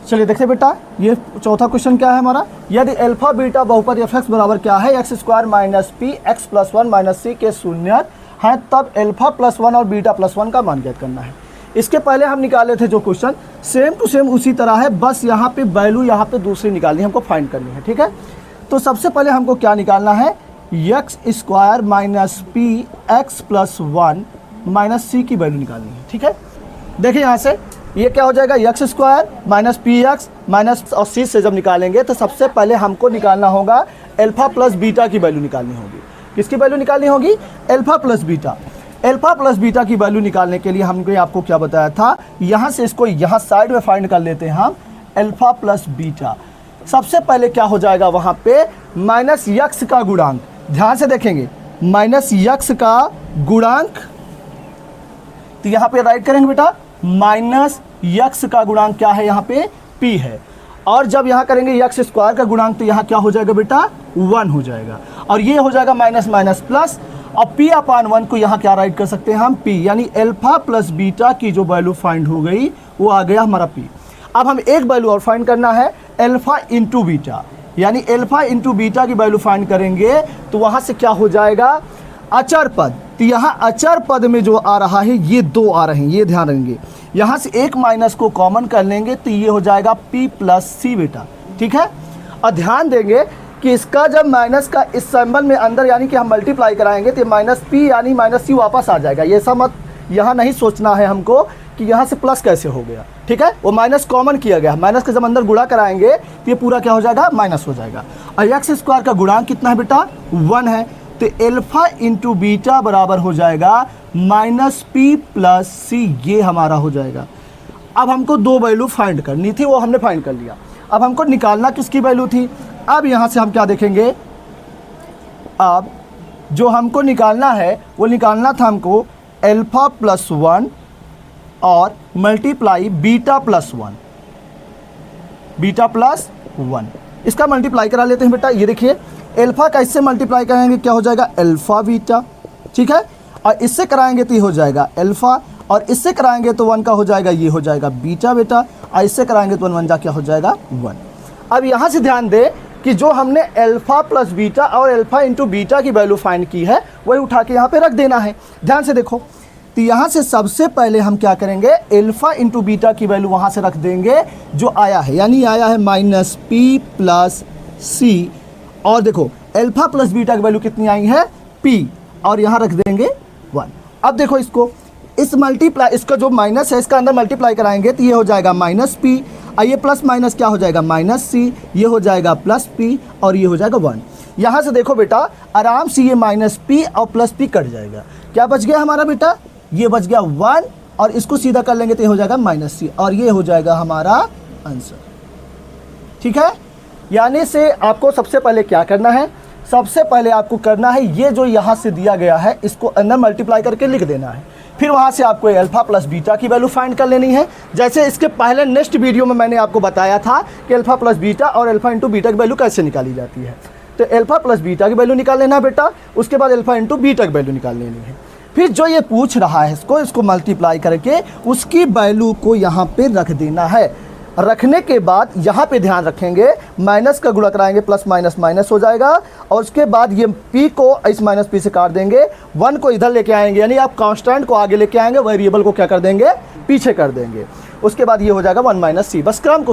चलिए देखते बेटा, ये चौथा क्वेश्चन क्या है हमारा, यदि अल्फा बीटा बहुपद f(x) बराबर क्या है, x² minus P X plus 1 minus C के शून्य है, तब अल्फा प्लस 1 और बीटा प्लस 1 का मान ज्ञात करना है। इसके पहले हम निकाले थे जो क्वेश्चन, सेम टू सेम उसी तरह है, बस यहाँ पे वैल्यू यहाँ पे दूसरी निकालनी है, हमको फाइंड करनी है। ठीक है, तो सबसे पहले हमको क्या निकालना है, x² minus P X plus 1 minus C की वैल्यू निकालनी है। ठीक है, देखिए यहाँ से ये क्या हो जाएगा, x² minus P x minus और सी से जब निकालेंगे तो सबसे पहले हमको निकालना होगा अल्फा प्लस बीटा की वैल्यू निकालनी होगी। किसकी वैल्यू निकालनी होगी, alpha plus beta. Alpha plus beta की वैल्यू निकालने के लिए हमने आपको क्या बताया था, यहाँ से इसको यहाँ साइड में फाइंड कर लेते हैं हम, अल्फा प्लस बीटा। सबसे पहले क्या हो जाएगा वहाँ पे, माइनस यक्स का गुणांक, ध्यान से देखेंगे, माइनस यक्स का गुणांक, तो यहाँ पे राइट करेंगे बेटा, माइनस यक्स का गुणांक क्या है यहाँ पे, p है। और जब यहाँ करेंगे x² का गुणांक तो यहाँ क्या हो जाएगा बेटा, 1 हो जाएगा। और ये हो जाएगा माइनस माइनस प्लस, और p/1 को यहाँ क्या राइट कर सकते हैं हम, p, यानी अल्फा प्लस बीटा की जो वैल्यू फाइंड हो गई वो आ गया हमारा p। अब हम एक वैल्यू और फाइंड करना है, अल्फा इंटू बीटा, यानी अल्फा इंटू बीटा की वैल्यू फाइंड करेंगे तो वहाँ से क्या हो जाएगा, अचर पद। तो यहाँ अचर पद में जो आ रहा है ये 2 आ रहे हैं, ये ध्यान रखेंगे। यहाँ से एक माइनस को कॉमन कर लेंगे तो ये हो जाएगा p प्लस सी बेटा। ठीक है, और ध्यान देंगे कि इसका जब माइनस का इस सिंबल में अंदर यानी कि हम मल्टीप्लाई कराएंगे तो माइनस p यानी माइनस सी वापस आ जाएगा। ये सब मत यहाँ नहीं सोचना है हमको कि यहाँ से प्लस कैसे हो गया। ठीक है, वो माइनस कॉमन किया गया, माइनस का जब अंदर गुणा कराएंगे तो ये पूरा क्या हो जाएगा, माइनस हो जाएगा। और x² का गुणांक कितना है बेटा, 1 है, तो अल्फा इंटू बीटा बराबर हो जाएगा माइनस पी प्लस सी, ये हमारा हो जाएगा। अब हमको 2 वैल्यू फाइंड करनी थी, वो हमने फाइंड कर लिया। अब हमको निकालना किसकी वैल्यू थी, अब यहाँ से हम क्या देखेंगे, अब जो हमको निकालना है वो निकालना था हमको अल्फा प्लस 1 और multiply beta plus 1, beta plus 1, इसका मल्टीप्लाई करा लेते हैं बेटा। ये देखिए, अल्फा का इससे मल्टीप्लाई करेंगे क्या हो जाएगा, अल्फा बीटा। ठीक है, और इससे कराएंगे तो ये हो जाएगा अल्फा, और इससे कराएंगे तो 1 का हो जाएगा, ये हो जाएगा बीटा बेटा, और इससे कराएंगे तो 1 जा क्या हो जाएगा 1। अब यहाँ से ध्यान दे कि जो हमने अल्फा प्लस बीटा और अल्फा इंटू बीटा की वैल्यू फाइंड की है वही उठा के यहाँ पे रख देना है। ध्यान से देखो, तो यहाँ से सबसे पहले हम क्या करेंगे, अल्फा इंटू बीटा की वैल्यू वहाँ से रख देंगे जो आया है, यानी आया है माइनस पी प्लस सी, और देखो अल्फा प्लस बीटा की वैल्यू कितनी आई है, p, और यहाँ रख देंगे 1। अब देखो इसको, इस मल्टीप्लाई, इसका जो माइनस है इसका अंदर मल्टीप्लाई कराएंगे तो ये हो जाएगा माइनस p, और ये प्लस माइनस क्या हो जाएगा, माइनस c, ये हो जाएगा प्लस p, और ये हो जाएगा 1। यहाँ से देखो बेटा, आराम से ये माइनस p और प्लस p कट जाएगा, क्या बच गया हमारा बेटा, ये बच गया 1, और इसको सीधा कर लेंगे तो ये हो जाएगा माइनस c, और ये हो जाएगा हमारा आंसर। ठीक है, यानी से आपको सबसे पहले क्या करना है, सबसे पहले आपको करना है ये जो यहाँ से दिया गया है इसको अंदर मल्टीप्लाई करके लिख देना है, फिर वहाँ से आपको अल्फा प्लस बीटा की वैल्यू फाइंड कर लेनी है। जैसे इसके पहले नेक्स्ट वीडियो में मैंने आपको बताया था कि अल्फा प्लस बीटा और अल्फा इंटू बीटा की वैल्यू कैसे निकाली जाती है। तो अल्फा प्लस बीटा की वैल्यू निकाल लेना बेटा, उसके बाद अल्फा इंटू बीटा की वैल्यू निकाल लेनी है, फिर जो ये पूछ रहा है इसको मल्टीप्लाई करके उसकी वैल्यू को यहाँ पे रख देना है। रखने के बाद यहाँ पे ध्यान रखेंगे, माइनस का गुणा कराएंगे, प्लस माइनस माइनस हो जाएगा, और उसके बाद ये p को इस माइनस p से काट देंगे, 1 को इधर लेके आएंगे, यानी आप कांस्टेंट को आगे लेके आएंगे, वेरिएबल को क्या कर देंगे, पीछे कर देंगे, उसके बाद ये हो जाएगा 1 माइनस c। बस क्रम को